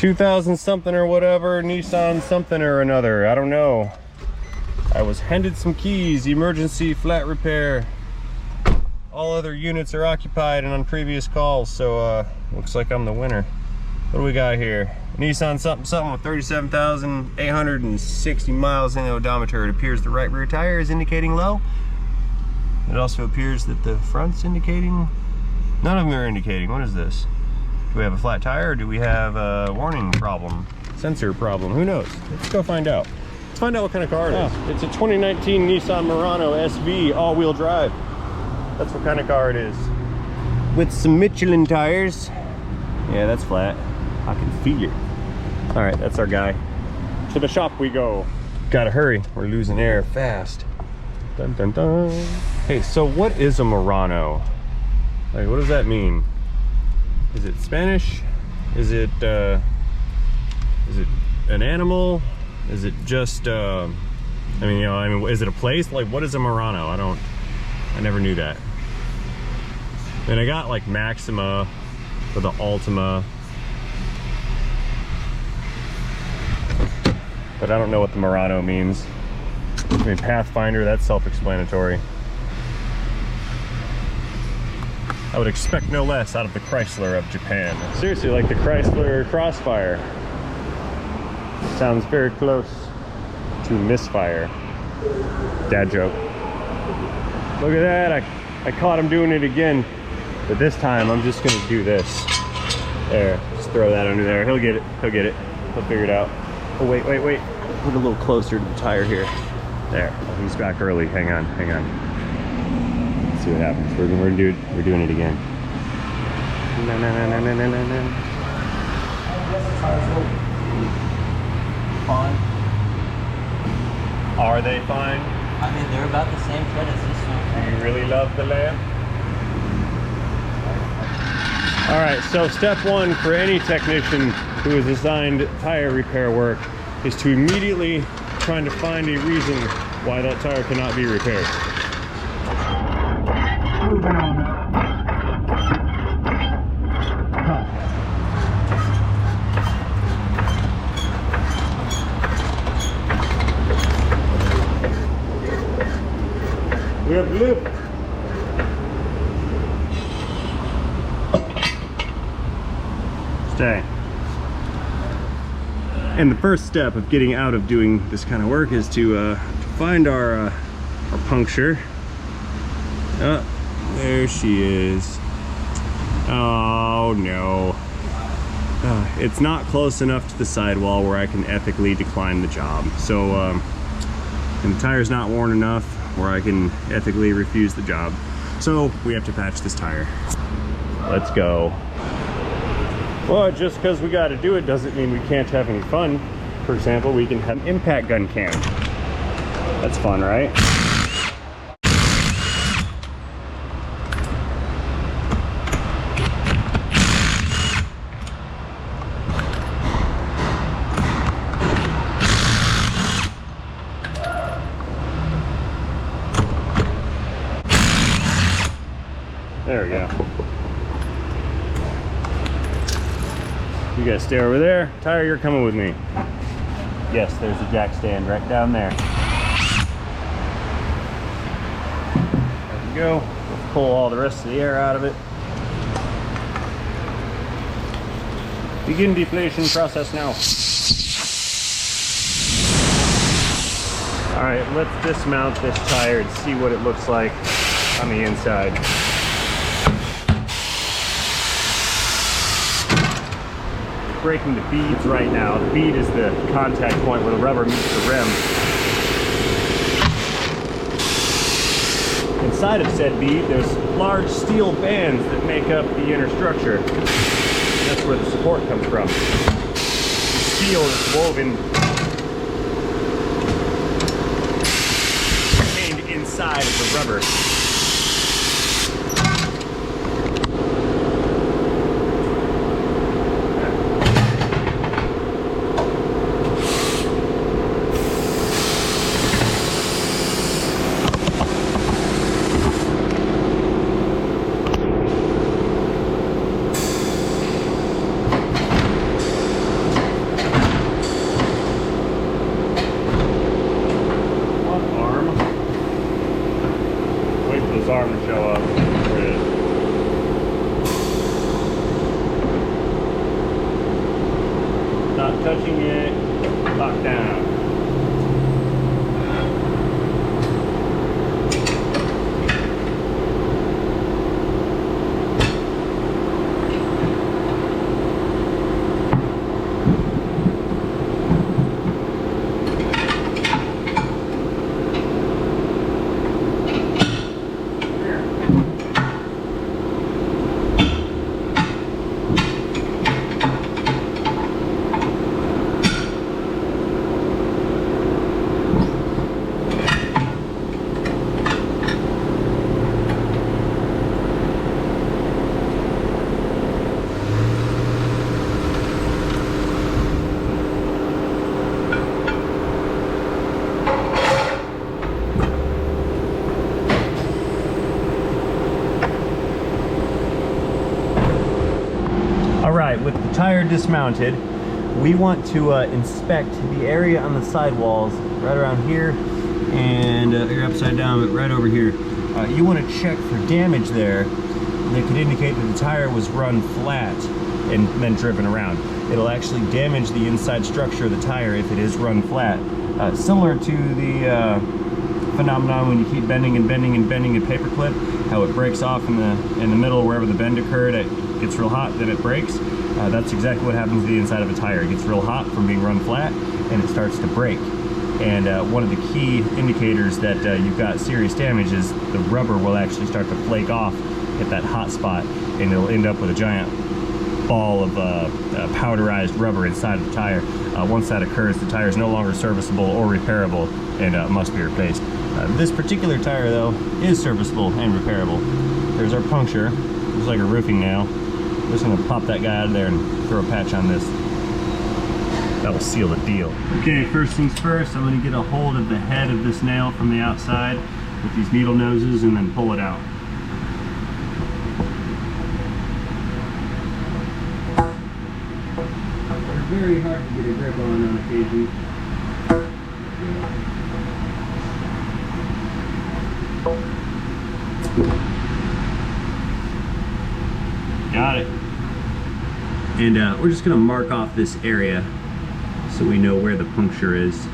2000 something or whatever, Nissan Something-or-Another, I don't know. I was handed some keys, emergency flat repair. All other units are occupied and on previous calls, so looks like I'm the winner. What do we got here? Nissan something with 37,860 miles in the odometer. It appears the right rear tire is indicating low. It also appears that the front's indicating. None of them are indicating. What is this? Do we have a flat tire or do we have a warning problem? Sensor problem, who knows? Let's go find out. Let's find out what kind of car it is. It's a 2019 Nissan Murano SV all-wheel drive. That's what kind of car it is. With some Michelin tires. Yeah, that's flat. I can feel it. All right, that's our guy. To the shop we go. Gotta hurry, we're losing air fast. Dun dun dun. Hey, so what is a Murano? Like, what does that mean? Is it Spanish? Is it an animal? Is it just I mean, is it a place? Like, what is a Murano? I never knew that. And I got like Maxima or the Altima, but I don't know what the Murano means. I mean, Pathfinder, that's self-explanatory. I would expect no less out of the Chrysler of Japan. Seriously, like the Chrysler Crossfire. Sounds very close to Misfire. Dad joke. Look at that, I caught him doing it again. But this time, I'm just gonna do this. There, just throw that under there. He'll get it, he'll figure it out. Oh, wait. Put it a little closer to the tire here. There, oh, he's back early, hang on. Let's see what happens. We're doing it again. No. Fine. Are they fine? I mean, they're about the same tread as this one. Do you really love the lamp? All right, so step one for any technician who is assigned tire repair work is to immediately try to find a reason why that tire cannot be repaired. We have blue. Stay. And the first step of getting out of doing this kind of work is to find our puncture. Oh, there she is. Oh no. It's not close enough to the sidewall where I can ethically decline the job. So, and the tire's not worn enough where I can ethically refuse the job. So we have to patch this tire. Let's go. Well, just because we got to do it doesn't mean we can't have any fun. For example, we can have an impact gun cam. That's fun, right? There we go. You guys stay over there. Tire, you're coming with me. Yes, there's a jack stand right down there. There we go. Let's pull all the rest of the air out of it. Begin deflation process now. All right, let's dismount this tire and see what it looks like on the inside. Breaking the beads right now. The bead is the contact point where the rubber meets the rim. Inside of said bead, there's large steel bands that make up the inner structure. That's where the support comes from. The steel is woven, contained inside of the rubber. without touching it, lock down. With the tire dismounted, we want to inspect the area on the sidewalls right around here, and you're upside down, but right over here. You want to check for damage there that could indicate that the tire was run flat and then driven around. It'll actually damage the inside structure of the tire if it is run flat. Similar to the phenomenon when you keep bending and bending and bending a paper clip, how it breaks off in the middle wherever the bend occurred. It gets real hot, then it breaks. That's exactly what happens to the inside of a tire. It gets real hot from being run flat and it starts to break. And one of the key indicators that you've got serious damage is the rubber will actually start to flake off at that hot spot, and it'll end up with a giant ball of powderized rubber inside of the tire. Once that occurs, the tire is no longer serviceable or repairable and must be replaced. This particular tire, though, is serviceable and repairable. There's our puncture. Looks like a roofing nail. I'm just gonna pop that guy out of there and throw a patch on this. That'll seal the deal. Okay, first things first, I'm gonna get a hold of the head of this nail from the outside with these needle noses and then pull it out. They're very hard to get a grip on occasion. Got it. And we're just gonna mark off this area so we know where the puncture is.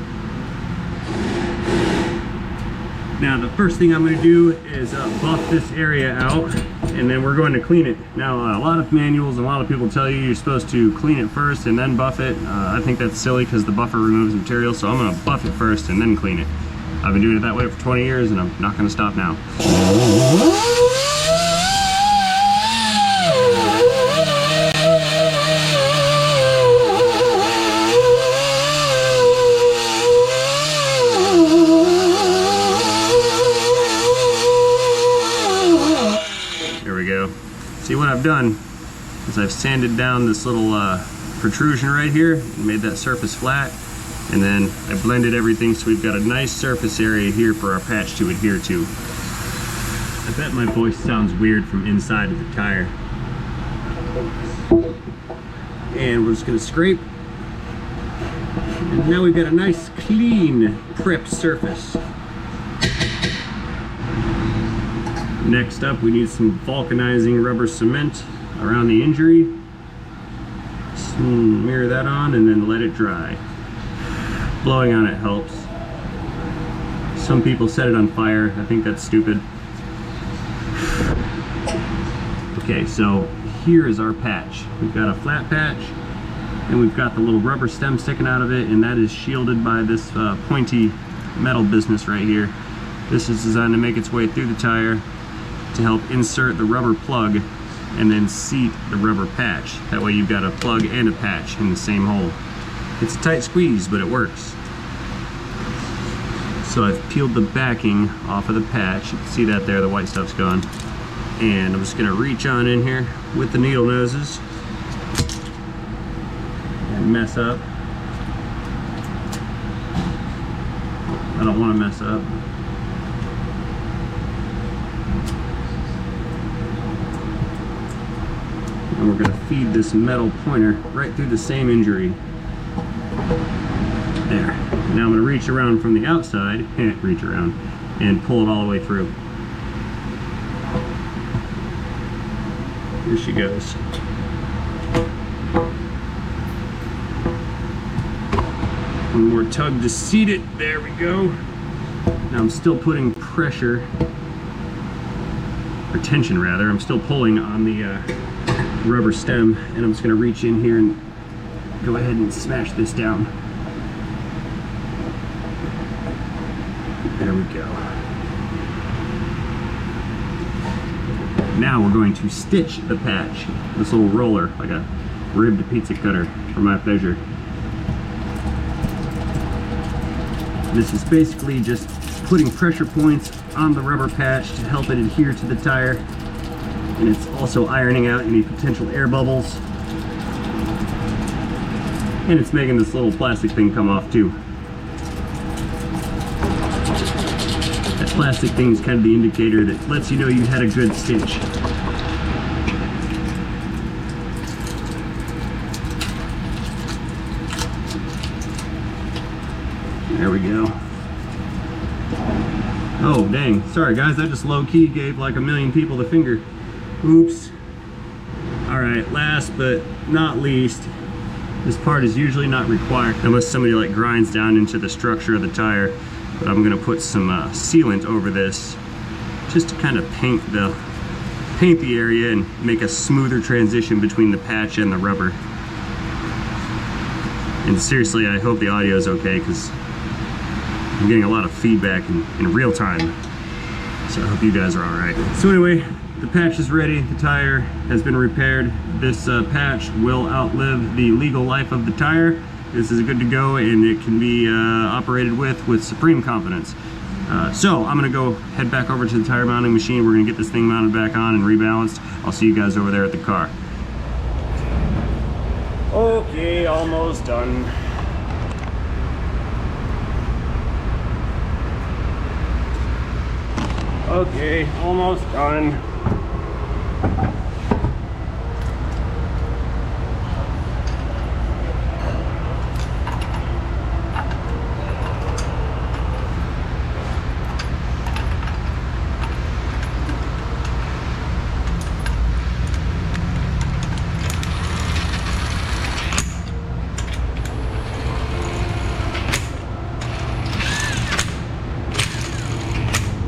Now the first thing I'm gonna do is buff this area out, and then we're going to clean it. Now a lot of manuals and a lot of people tell you you're supposed to clean it first and then buff it. I think that's silly because the buffer removes material, so I'm gonna buff it first and then clean it. I've been doing it that way for 20 years and I'm not gonna stop now. See, what I've done is I've sanded down this little protrusion right here and made that surface flat, and then I blended everything so we've got a nice surface area here for our patch to adhere to. I bet my voice sounds weird from inside of the tire. And we're just going to scrape, and now we've got a nice clean prepped surface. Next up, we need some vulcanizing rubber cement around the injury. Smear that on and then let it dry. Blowing on it helps. Some people set it on fire. I think that's stupid. Okay, so here is our patch. We've got a flat patch, and we've got the little rubber stem sticking out of it, and that is shielded by this pointy metal business right here. This is designed to make its way through the tire to help insert the rubber plug and then seat the rubber patch. That way you've got a plug and a patch in the same hole. It's a tight squeeze, but it works. So I've peeled the backing off of the patch. You can see that there, the white stuff's gone. And I'm just gonna reach on in here with the needle noses and mess up. I don't wanna mess up. And we're going to feed this metal pointer right through the same injury. There. Now I'm going to reach around from the outside, reach around, and pull it all the way through. Here she goes. One more tug to seat it. There we go. Now I'm still putting pressure, or tension rather. I'm still pulling on the rubber stem, and I'm just going to reach in here and go ahead and smash this down. There we go. Now we're going to stitch the patch. This little roller, like a ribbed pizza cutter for my pleasure. This is basically just putting pressure points on the rubber patch to help it adhere to the tire. And it's also ironing out any potential air bubbles. And it's making this little plastic thing come off too. That plastic thing is kind of the indicator that lets you know you had a good stitch. There we go. Oh, dang. Sorry, guys. I just low-key gave like a million people the finger. Oops. Alright, last but not least, this part is usually not required unless somebody like grinds down into the structure of the tire. But I'm going to put some sealant over this just to kind of paint the area and make a smoother transition between the patch and the rubber. And seriously, I hope the audio is okay because I'm getting a lot of feedback in real time, so I hope you guys are all right. So anyway, the patch is ready, the tire has been repaired. This patch will outlive the legal life of the tire. This is good to go, and it can be operated with supreme confidence. So I'm gonna go head back over to the tire mounting machine. We're gonna get this thing mounted back on and rebalanced. I'll see you guys over there at the car. Okay, almost done. Okay, almost done.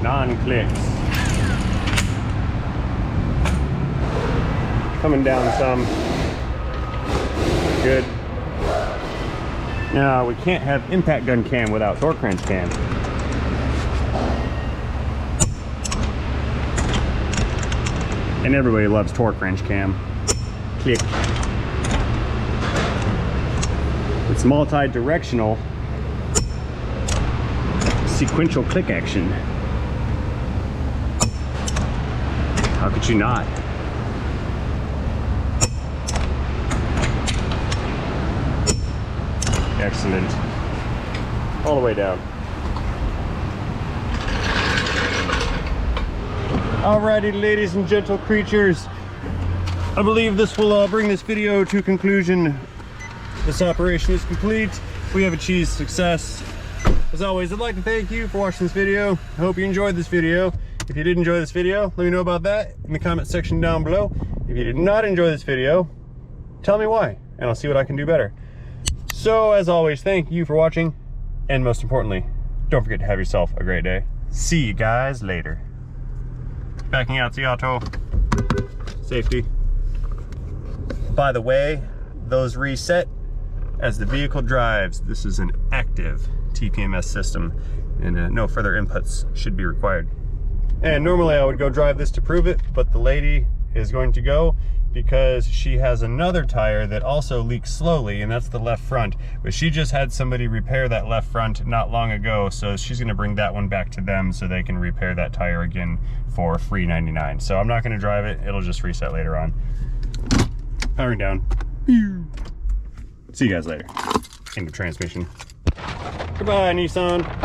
Non-clicks. Coming down some. Good. Now we can't have impact gun cam without torque wrench cam. And everybody loves torque wrench cam. Click. It's multi-directional sequential click action. How could you not? Excellent. All the way down. Alrighty, ladies and gentle creatures. I believe this will bring this video to conclusion. This operation is complete. We have achieved success. As always, I'd like to thank you for watching this video. I hope you enjoyed this video. If you did enjoy this video, let me know about that in the comment section down below. If you did not enjoy this video, tell me why, and I'll see what I can do better. So, as always, thank you for watching, and most importantly, don't forget to have yourself a great day. See you guys later. Backing out the auto. Safety. By the way, those reset as the vehicle drives. This is an active TPMS system, and no further inputs should be required. And normally I would go drive this to prove it, but the lady is going to go because she has another tire that also leaks slowly, and that's the left front. But she just had somebody repair that left front not long ago, so she's gonna bring that one back to them so they can repair that tire again for free 99. So I'm not gonna drive it, it'll just reset later on. Powering down. See you guys later. End of transmission. Goodbye, Nissan.